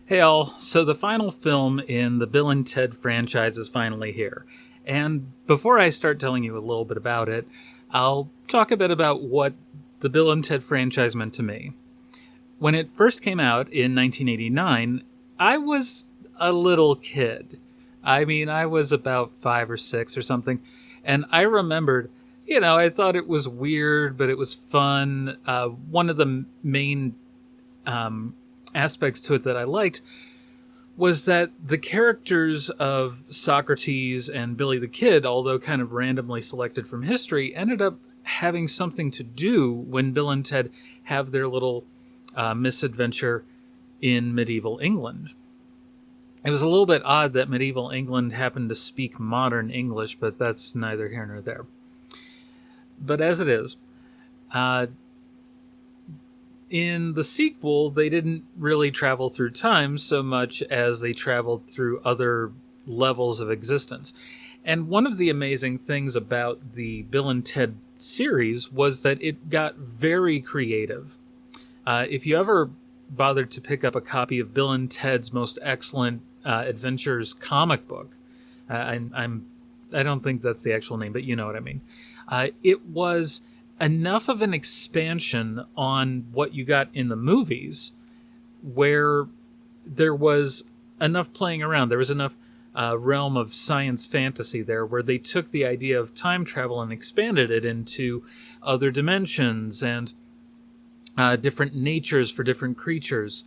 Hey all, so the final film in the Bill and Ted franchise is finally here. And before I start telling you a little bit about it, I'll talk a bit about what the Bill and Ted franchise meant to me. When it first came out in 1989, I was a little kid. I mean, I was about 5 or 6 or something. And I remembered, I thought it was weird, but it was fun. One of the main aspects to it that I liked was that the characters of Socrates and Billy the Kid, although kind of randomly selected from history, ended up having something to do when Bill and Ted have their little misadventure in medieval England. It was a little bit odd that medieval England happened to speak modern English, but that's neither here nor there. But as it is, in the sequel, they didn't really travel through time so much as they traveled through other levels of existence. And one of the amazing things about the Bill and Ted series was that it got very creative. If you ever bothered to pick up a copy of Bill and Ted's Most Excellent Adventures comic book, I don't think that's the actual name, but you know what I mean. It was enough of an expansion on what you got in the movies where there was enough playing around. There was enough realm of science fantasy there where they took the idea of time travel and expanded it into other dimensions and different natures for different creatures.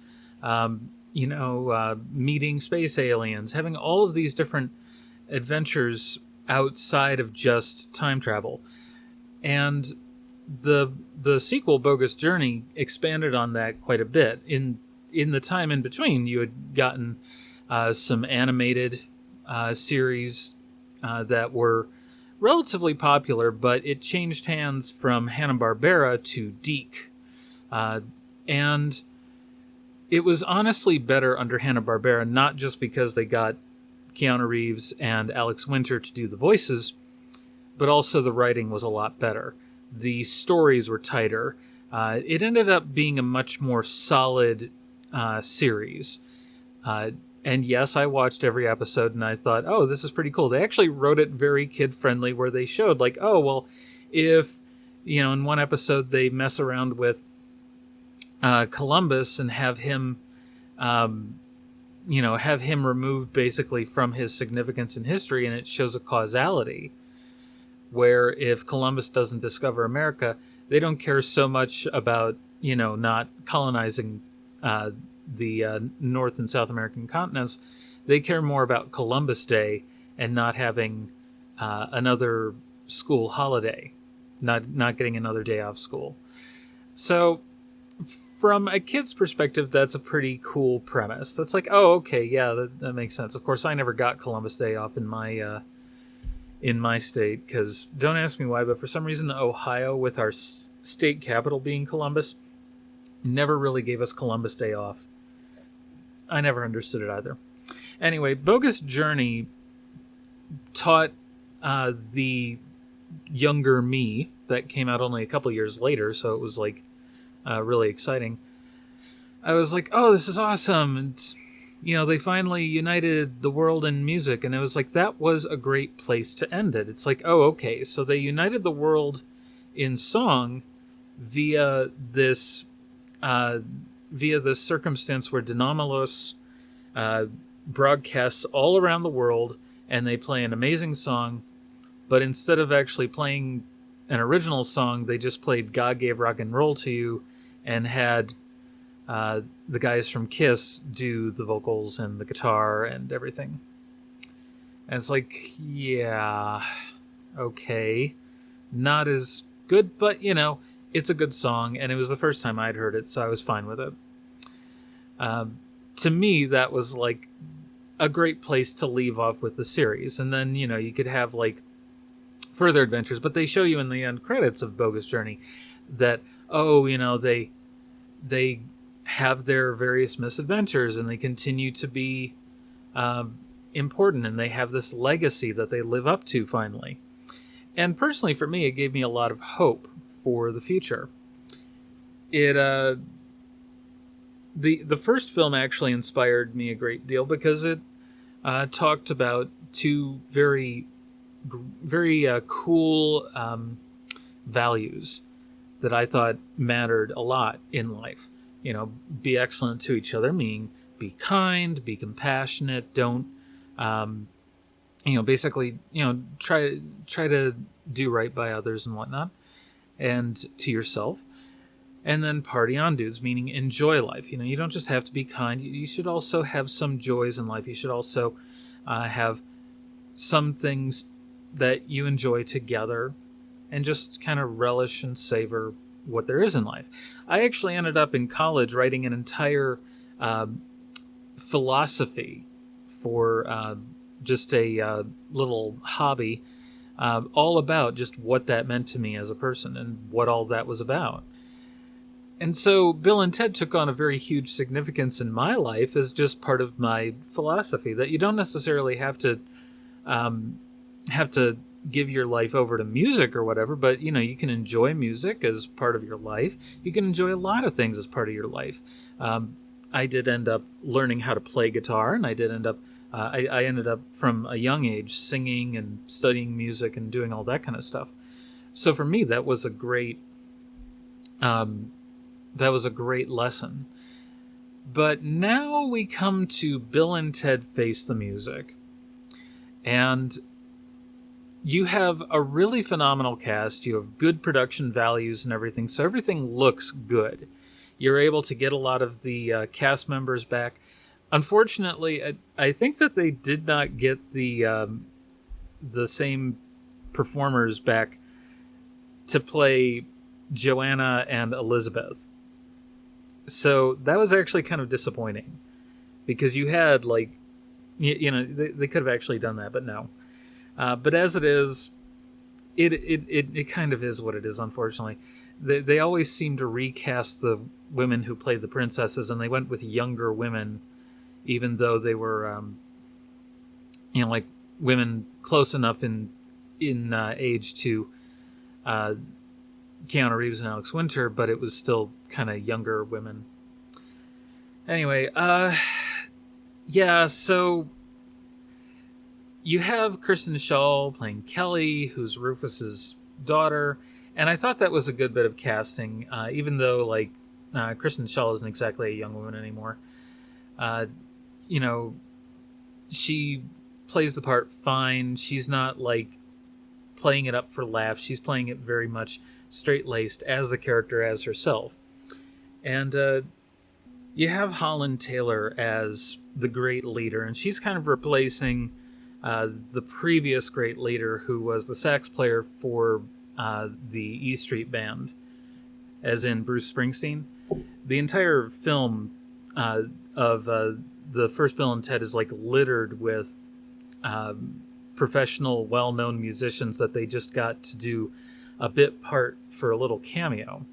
Meeting space aliens, having all of these different adventures outside of just time travel. And the sequel, Bogus Journey, expanded on that quite a bit. In the time in between, you had gotten some animated series that were relatively popular, but it changed hands from Hanna-Barbera to DiC. And it was honestly better under Hanna-Barbera, not just because they got Keanu Reeves and Alex Winter to do the voices, but also the writing was a lot better. The stories were tighter. It ended up being a much more solid series. And yes, I watched every episode and I thought, oh, this is pretty cool. They actually wrote it very kid-friendly where they showed, like, oh, well, if, in one episode they mess around with Columbus and have him, have him removed basically from his significance in history, and it shows a causality where if Columbus doesn't discover America, they don't care so much about, not colonizing the North and South American continents. They care more about Columbus Day and not having another school holiday, not getting another day off school. So from a kid's perspective, that's a pretty cool premise. That's like, oh, okay, yeah, that makes sense. Of course, I never got Columbus Day off in my state, because don't ask me why, but for some reason Ohio, with our state capital being Columbus, never really gave us Columbus Day off. I never understood it either. Anyway, Bogus Journey taught the younger me, that came out only a couple years later, so it was like really exciting. I was like, oh, this is awesome. And they finally united the world in music, and it was like, that was a great place to end it. It's like, oh, okay, so they united the world in song via this circumstance where Dynamos broadcasts all around the world, and they play an amazing song, but instead of actually playing an original song, they just played God Gave Rock and Roll to You and had the guys from Kiss do the vocals and the guitar and everything. And it's like, yeah, okay. Not as good, but, it's a good song, and it was the first time I'd heard it, so I was fine with it. To me, that was, like, a great place to leave off with the series. And then, you could have, like, further adventures, but they show you in the end credits of Bogus Journey that, oh, they have their various misadventures, and they continue to be important, and they have this legacy that they live up to finally. And personally, for me, it gave me a lot of hope for the future. It the first film actually inspired me a great deal because it talked about two very cool values that I thought mattered a lot in life. You know, be excellent to each other, meaning be kind, be compassionate, don't, basically, try to do right by others and whatnot, and to yourself. And then party on, dudes, meaning enjoy life. You don't just have to be kind. You should also have some joys in life. You should also have some things that you enjoy together and just kind of relish and savor what there is in life. I actually ended up in college writing an entire philosophy for just a little hobby, all about just what that meant to me as a person and what all that was about. And so Bill and Ted took on a very huge significance in my life as just part of my philosophy that you don't necessarily have to give your life over to music or whatever, but you can enjoy music as part of your life. You can enjoy a lot of things as part of your life. I did end up learning how to play guitar, and I did end up I ended up from a young age singing and studying music and doing all that kind of stuff. So for me, that was a great lesson. But now we come to Bill and Ted Face the Music. And you have a really phenomenal cast. You have good production values and everything. So everything looks good. You're able to get a lot of the cast members back. Unfortunately, I think that they did not get the same performers back to play Joanna and Elizabeth. So that was actually kind of disappointing because you had they could have actually done that, but no. But as it is, it kind of is what it is, unfortunately. They always seem to recast the women who played the princesses, and they went with younger women, even though they were, women close enough in age to Keanu Reeves and Alex Winter, but it was still kind of younger women. Anyway, so you have Kristen Schaal playing Kelly, who's Rufus's daughter, and I thought that was a good bit of casting, even though Kristen Schaal isn't exactly a young woman anymore. She plays the part fine. She's not playing it up for laughs. She's playing it very much straight-laced as the character as herself. And you have Holland Taylor as the great leader, and she's kind of replacing the previous great leader, who was the sax player for the E Street Band, as in Bruce Springsteen. The entire film of the first Bill and Ted is littered with professional, well-known musicians that they just got to do a bit part for a little cameo.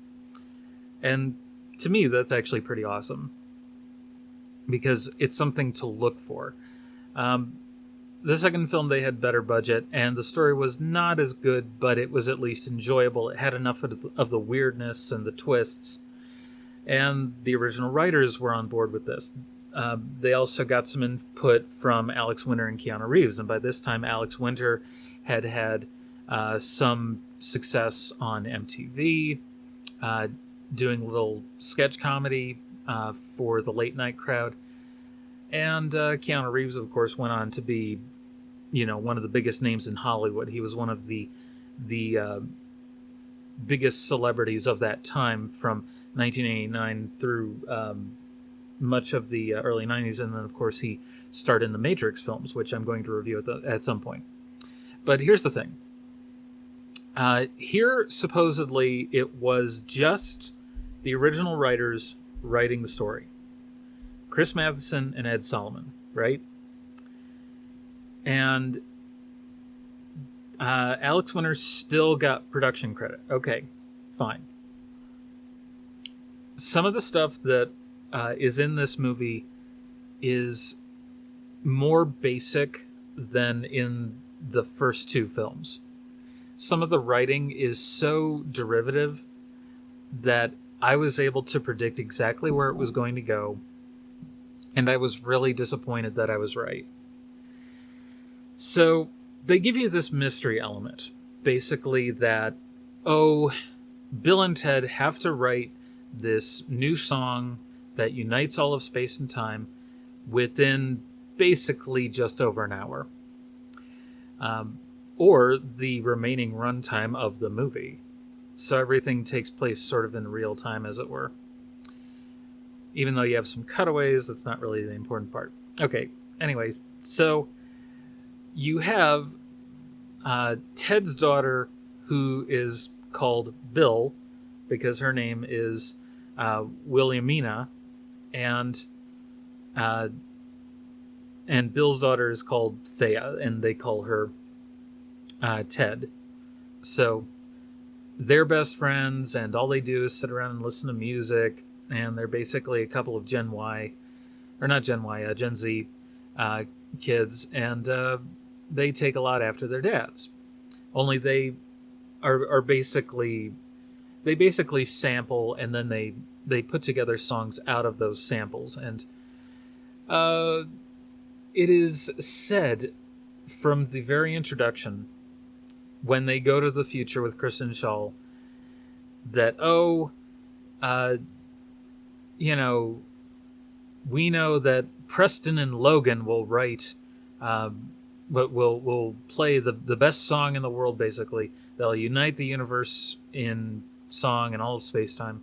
And to me, that's actually pretty awesome because it's something to look for. The second film, they had better budget, and the story was not as good, but it was at least enjoyable. It had enough of the weirdness and the twists, and the original writers were on board with this. They also got some input from Alex Winter and Keanu Reeves, and by this time, Alex Winter had some success on MTV, doing a little sketch comedy for the late night crowd. And Keanu Reeves, of course, went on to be, one of the biggest names in Hollywood. He was one of the biggest celebrities of that time from 1989 through much of the early 90s. And then, of course, he starred in the Matrix films, which I'm going to review at some point. But here's the thing. Here, supposedly, it was just the original writers writing the story. Chris Matheson and Ed Solomon, right? And Alex Winter still got production credit. Okay, fine. Some of the stuff that is in this movie is more basic than in the first two films. Some of the writing is so derivative that I was able to predict exactly where it was going to go, and I was really disappointed that I was right. So they give you this mystery element, basically that, oh, Bill and Ted have to write this new song that unites all of space and time within basically just over an hour. Or the remaining runtime of the movie. So everything takes place sort of in real time, as it were. Even though you have some cutaways, that's not really the important part. Okay, anyway, so you have Ted's daughter, who is called Bill, because her name is Williamina, and Bill's daughter is called Thea, and they call her Ted. So they're best friends, and all they do is sit around and listen to music, and they're basically a couple of Gen Y, or not Gen Y, Gen Z kids, and they take a lot after their dads. Only they are basically, they basically sample, and then they put together songs out of those samples. And it is said from the very introduction, when they go to the future with Kristen Schaal, that, we know that Preston and Logan will write, but will play the best song in the world, basically. They'll unite the universe in song and all of space-time,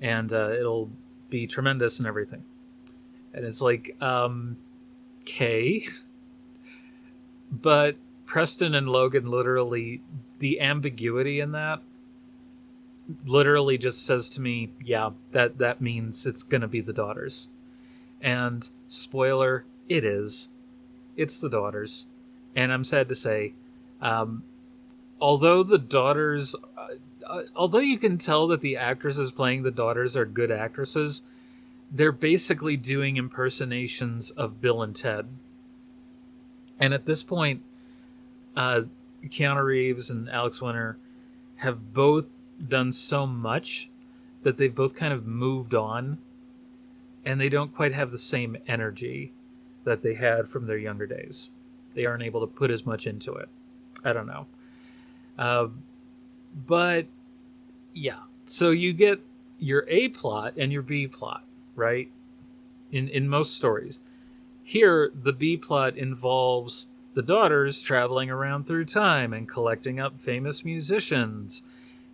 and it'll be tremendous and everything. And it's like, okay. But Preston and Logan, literally, the ambiguity in that literally just says to me, yeah, that means it's going to be the daughters. And spoiler, it is. It's the daughters. And I'm sad to say, although the daughters, although you can tell that the actresses playing the daughters are good actresses, they're basically doing impersonations of Bill and Ted. And at this point, Keanu Reeves and Alex Winter have both done so much that they've both kind of moved on, and they don't quite have the same energy that they had from their younger days. They aren't able to put as much into it. I don't know. But, yeah. So you get your A plot and your B plot, right? In most stories. Here, the B plot involves the daughters traveling around through time and collecting up famous musicians.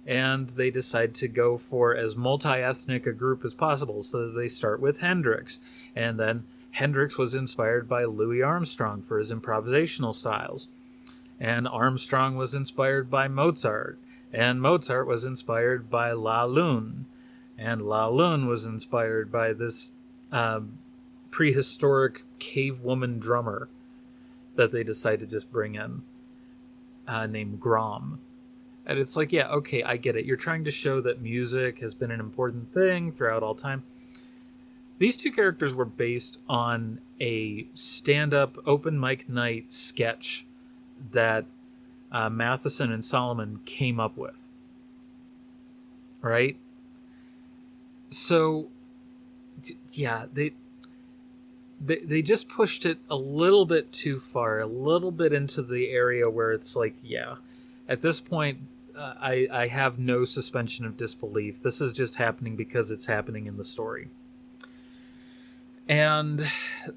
And they decide to go for as multi-ethnic a group as possible. So they start with Hendrix. And then Hendrix was inspired by Louis Armstrong for his improvisational styles. And Armstrong was inspired by Mozart. And Mozart was inspired by La Lune. And La Lune was inspired by this prehistoric cave woman drummer that they decided to just bring in, named Grom. And it's like, yeah, okay, I get it. You're trying to show that music has been an important thing throughout all time. These two characters were based on a stand-up open mic night sketch that Matheson and Solomon came up with. Right? So, yeah, they just pushed it a little bit too far, a little bit into the area where it's like, yeah, at this point, I have no suspension of disbelief. This is just happening because it's happening in the story. And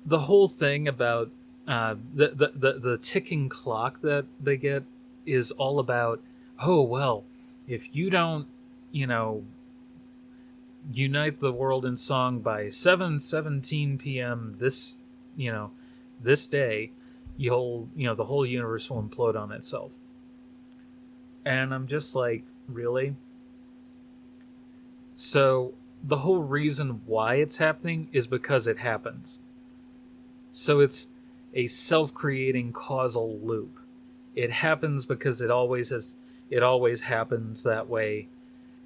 the whole thing about the ticking clock that they get is all about, oh, well, if you don't, unite the world in song by 7:17 p.m. this day, the whole universe will implode on itself. And I'm just like, really? So the whole reason why it's happening is because it happens. So it's a self-creating causal loop. It happens because it always happens that way.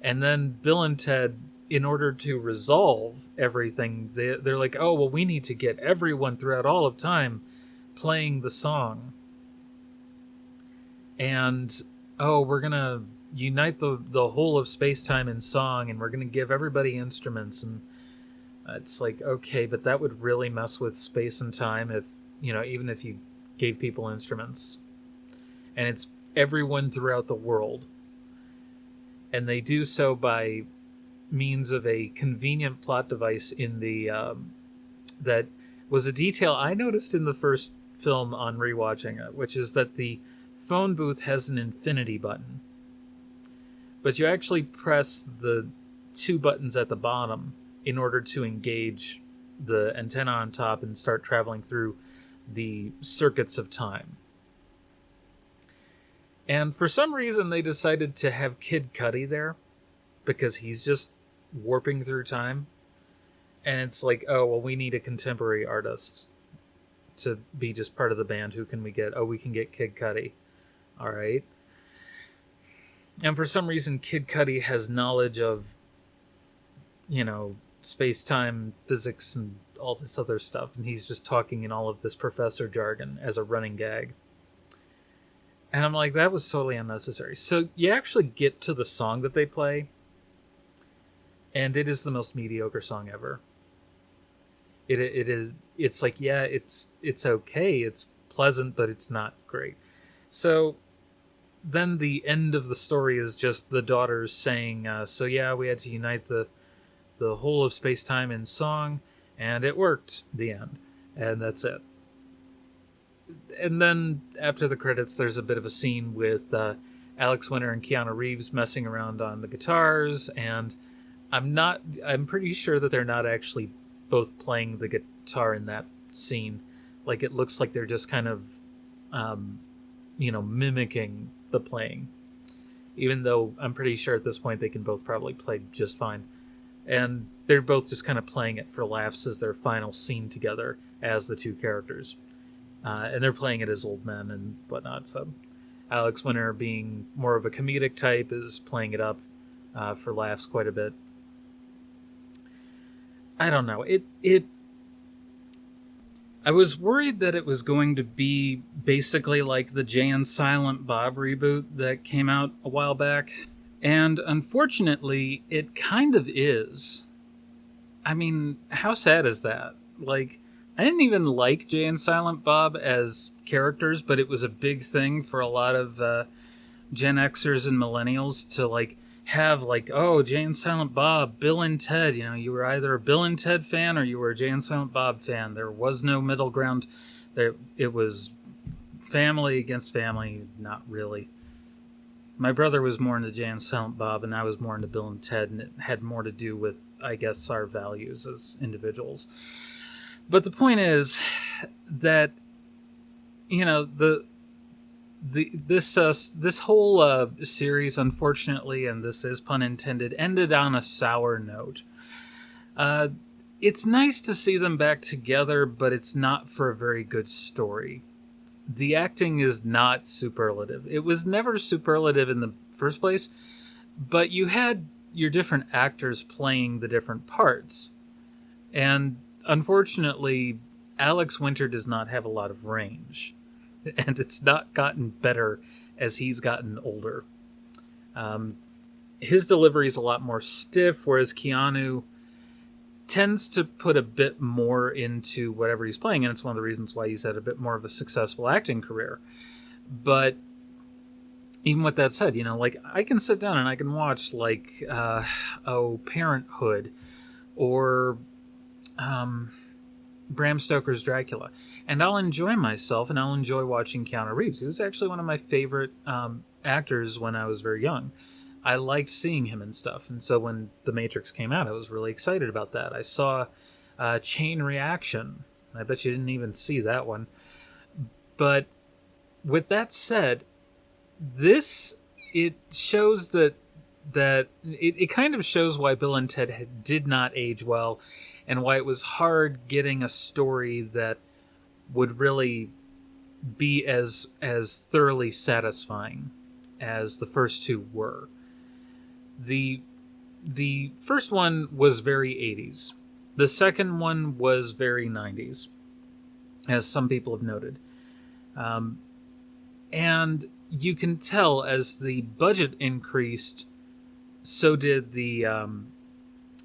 And then Bill and Ted, in order to resolve everything, they're like, oh, well, we need to get everyone throughout all of time playing the song. And, oh, we're going to unite the whole of space-time in song, and we're going to give everybody instruments. And it's like, okay, but that would really mess with space and time if, even if you gave people instruments. And it's everyone throughout the world. And they do so by means of a convenient plot device in the that was a detail I noticed in the first film on rewatching it, which is that the phone booth has an infinity button. But you actually press the 2 buttons at the bottom in order to engage the antenna on top and start traveling through the circuits of time. And for some reason, they decided to have Kid Cudi there because he's just warping through time. And it's like, oh, well, we need a contemporary artist to be just part of the band. Who can we get? Oh, we can get Kid Cudi. All right. And for some reason, Kid Cudi has knowledge of, space-time physics and all this other stuff. And he's just talking in all of this professor jargon as a running gag. And I'm like, that was totally unnecessary. So you actually get to the song that they play, and it is the most mediocre song ever. It is. It's like, yeah, it's okay. It's pleasant, but it's not great. So then the end of the story is just the daughters saying, so yeah, we had to unite the whole of space-time in song, and it worked. The end. And that's it. And then after the credits, there's a bit of a scene with Alex Winter and Keanu Reeves messing around on the guitars, and I'm pretty sure that they're not actually both playing the guitar in that scene. Like, it looks like they're just kind of, mimicking the playing. Even though I'm pretty sure at this point they can both probably play just fine. And they're both just kind of playing it for laughs as their final scene together as the 2 characters. And they're playing it as old men and whatnot. So Alex Winter, being more of a comedic type, is playing it up for laughs quite a bit. I don't know. I was worried that it was going to be basically like the Jay and Silent Bob reboot that came out a while back. And unfortunately, it kind of is. I mean, how sad is that? Like, I didn't even like Jay and Silent Bob as characters, but it was a big thing for a lot of Gen Xers and millennials to have oh, Jay and Silent Bob, Bill and Ted. You were either a Bill and Ted fan or you were a Jay and Silent Bob fan. There was no middle ground. It was family against family. Not really. My brother was more into Jay and Silent Bob, and I was more into Bill and Ted, and it had more to do with, I guess, our values as individuals. But the point is that, this whole series, unfortunately, and this is pun intended, ended on a sour note. It's nice to see them back together, but it's not for a very good story. The acting is not superlative. It was never superlative in the first place, but you had your different actors playing the different parts. And unfortunately, Alex Winter does not have a lot of range, and it's not gotten better as he's gotten older. His delivery is a lot more stiff, whereas Keanu tends to put a bit more into whatever he's playing, and it's one of the reasons why he's had a bit more of a successful acting career. But even with that said, I can sit down and I can watch Parenthood or Bram Stoker's Dracula, and I'll enjoy myself, and I'll enjoy watching Keanu Reeves, who was actually one of my favorite actors when I was very young. I liked seeing him and stuff, and so when The Matrix came out, I was really excited about that. I saw Chain Reaction. I bet you didn't even see that one. But with that said, it shows that it kind of shows why Bill and Ted did not age well, and why it was hard getting a story that would really be as thoroughly satisfying as the first 2 were. The first one was very 80s. The second one was very 90s, as some people have noted. And you can tell as the budget increased, so did the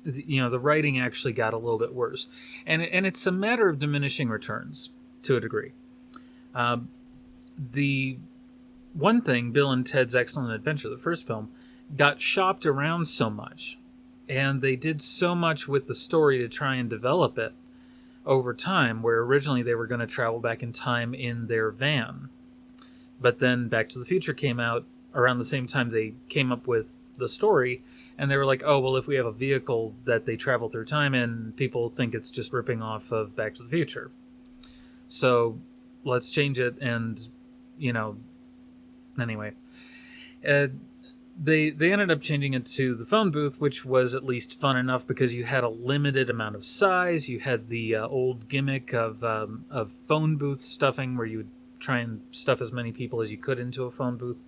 writing actually got a little bit worse, and it's a matter of diminishing returns to a degree. The one thing, Bill and Ted's Excellent Adventure, the first film, got shopped around so much, and they did so much with the story to try and develop it over time, where originally they were going to travel back in time in their van. But then Back to the Future came out around the same time they came up with the story, and they were like, oh, well, if we have a vehicle that they travel through time in, people think it's just ripping off of Back to the Future. So let's change it, and, anyway. They ended up changing it to the phone booth, which was at least fun enough because you had a limited amount of size. You had the old gimmick of phone booth stuffing, where you would try and stuff as many people as you could into a phone booth.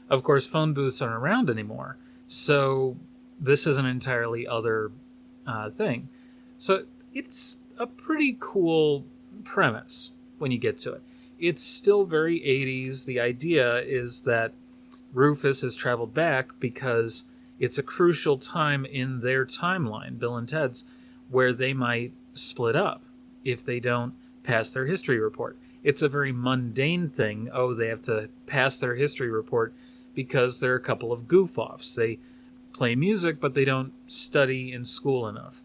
Of course, phone booths aren't around anymore, so this is an entirely other thing. So it's a pretty cool premise when you get to it. It's still very 80s. The idea is that Rufus has traveled back because it's a crucial time in their timeline, Bill and Ted's, where they might split up if they don't pass their history report. It's a very mundane thing. Oh, they have to pass their history report because they're a couple of goof-offs. They play music, but they don't study in school enough.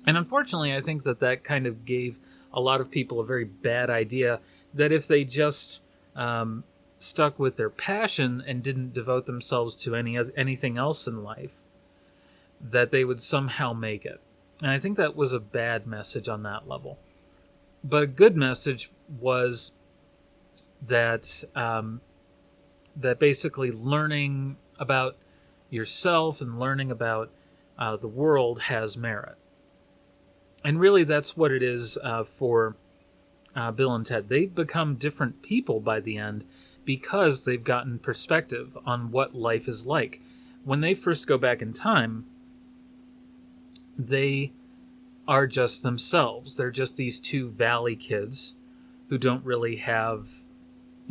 And unfortunately, I think that kind of gave a lot of people a very bad idea that if they just stuck with their passion and didn't devote themselves to anything else in life, that they would somehow make it. And I think that was a bad message on that level. But a good message was that that basically learning about yourself and learning about the world has merit. And really that's what it is for Bill and Ted. They become different people by the end because they've gotten perspective on what life is like. When they first go back in time, they are just themselves. They're just these two valley kids who don't really have,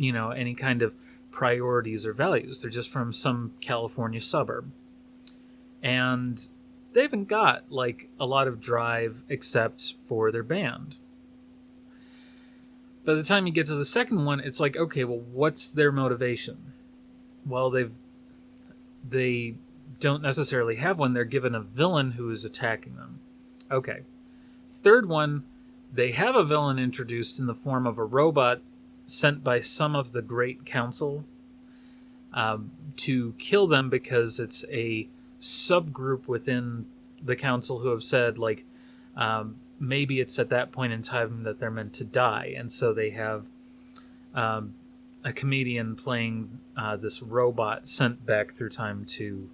any kind of priorities or values. They're just from some California suburb. And they haven't got, a lot of drive except for their band. By the time you get to the second one, it's like, okay, well, what's their motivation? Well, they don't necessarily have one. They're given a villain who is attacking them. Okay. Third one, they have a villain introduced in the form of a robot sent by some of the Great Council to kill them because it's a subgroup within the council who have said, maybe it's at that point in time that they're meant to die. And so they have a comedian playing this robot sent back through time to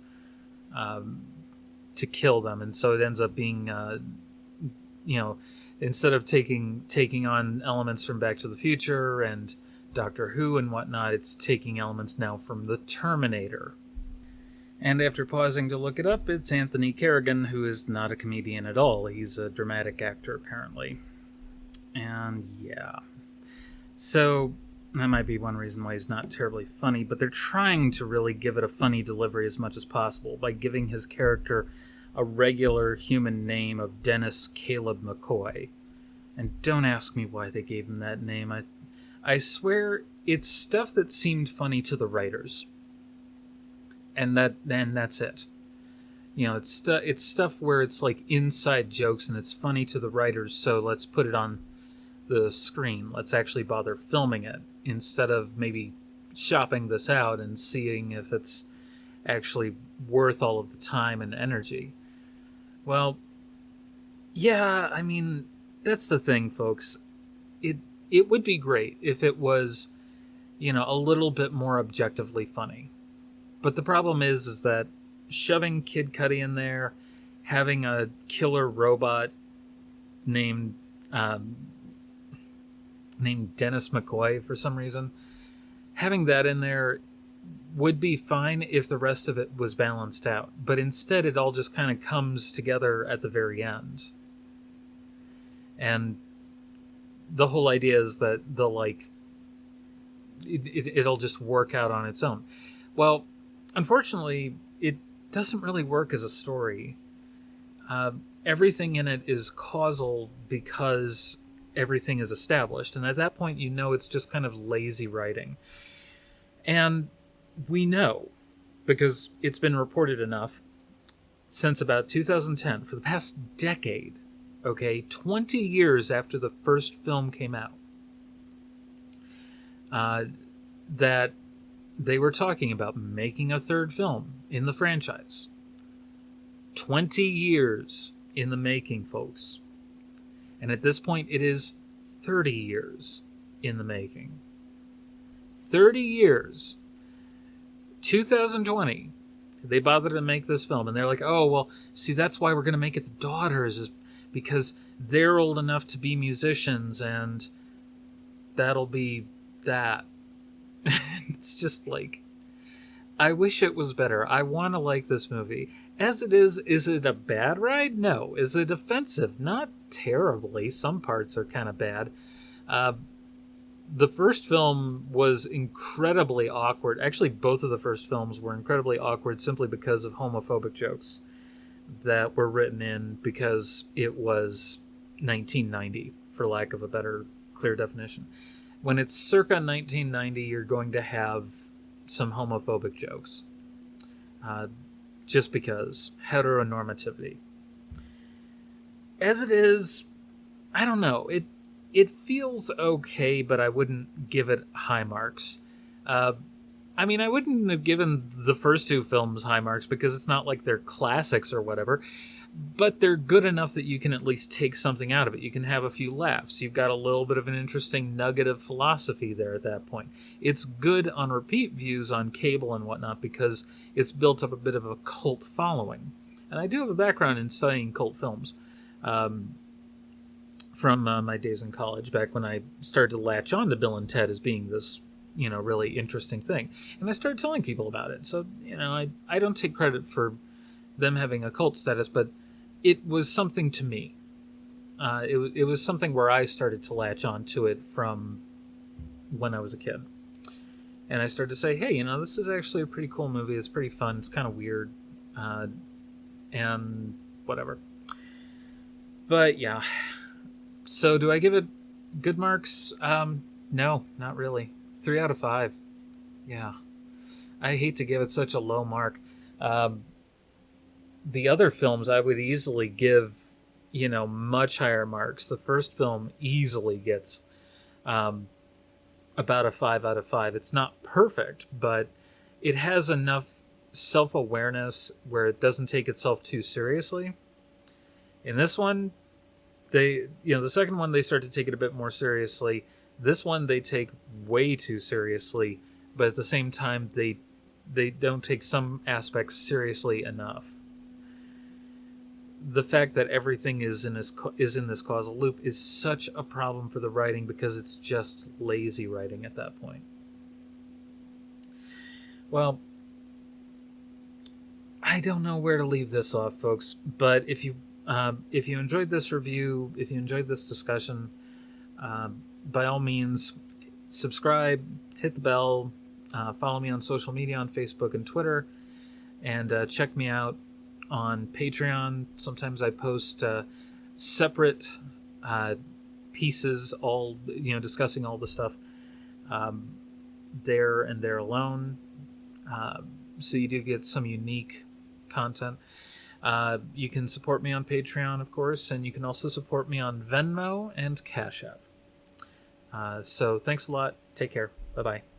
kill them. And so it ends up being, instead of taking on elements from Back to the Future and Doctor Who and whatnot, it's taking elements now from the Terminator. And after pausing to look it up, it's Anthony Carrigan, who is not a comedian at all. He's a dramatic actor, apparently. And yeah. So that might be one reason why he's not terribly funny, but they're trying to really give it a funny delivery as much as possible by giving his character a regular human name of Dennis Caleb McCoy. And don't ask me why they gave him that name. I swear it's stuff that seemed funny to the writers. And that's it. It's stuff where it's like inside jokes and it's funny to the writers, so let's put it on the screen. Let's actually bother filming it instead of maybe shopping this out and seeing if it's actually worth all of the time and energy. Well, yeah, I mean, that's the thing, folks. It would be great if it was, a little bit more objectively funny. But the problem is that shoving Kid Cudi in there, having a killer robot named Dennis McCoy for some reason, having that in there would be fine if the rest of it was balanced out. But instead, it all just kind of comes together at the very end. And the whole idea is that it'll just work out on its own. Well, unfortunately, it doesn't really work as a story. Uh, Everything in it is causal because everything is established, and at that point, you know it's just kind of lazy writing. And we know, because it's been reported enough since about 2010, for the past decade, okay, 20 years after the first film came out, that they were talking about making a third film in the franchise. 20 years in the making, folks. And at this point, it is 30 years in the making. 30 years. 2020, they bothered to make this film, and they're like, oh, well, see, that's why we're going to make it the daughters, is because they're old enough to be musicians, and that'll be that. It's just like, I wish it was better. I want to like this movie. As it is it a bad ride? No. Is it offensive? Not terribly. Some parts are kind of bad. The first film was incredibly awkward. Actually, both of the first films were incredibly awkward simply because of homophobic jokes that were written in because it was 1990, for lack of a better, clear definition. When it's circa 1990, you're going to have some homophobic jokes. Just because. Heteronormativity. As it is, I don't know. It feels okay, but I wouldn't give it high marks. I mean, I wouldn't have given the first two films high marks because it's not like they're classics or whatever, but they're good enough that you can at least take something out of it. You can have a few laughs. You've got a little bit of an interesting nugget of philosophy there at that point. It's good on repeat views on cable and whatnot because it's built up a bit of a cult following. And I do have a background in studying cult films. From my days in college, back when I started to latch on to Bill and Ted as being this, really interesting thing. And I started telling people about it. So, I don't take credit for them having a cult status, but it was something to me. It was something where I started to latch on to it from when I was a kid. And I started to say, hey, this is actually a pretty cool movie. It's pretty fun. It's kind of weird. And whatever. But, yeah. So do I give it good marks? No, not really. 3 out of 5. Yeah. I hate to give it such a low mark. The other films I would easily give, much higher marks. The first film easily gets about a 5 out of 5. It's not perfect, but it has enough self-awareness where it doesn't take itself too seriously. In this one, the second one, they start to take it a bit more seriously. This one, they take way too seriously, but at the same time, they don't take some aspects seriously enough. The fact that everything is in this causal loop is such a problem for the writing because it's just lazy writing at that point. Well, I don't know where to leave this off, folks, but if you enjoyed this review, if you enjoyed this discussion, by all means, subscribe, hit the bell, follow me on social media on Facebook and Twitter, and check me out on Patreon. Sometimes I post separate pieces, all discussing all the stuff there and there alone. So you do get some unique content. You can support me on Patreon, of course, and you can also support me on Venmo and Cash App. So thanks a lot. Take care. Bye-bye.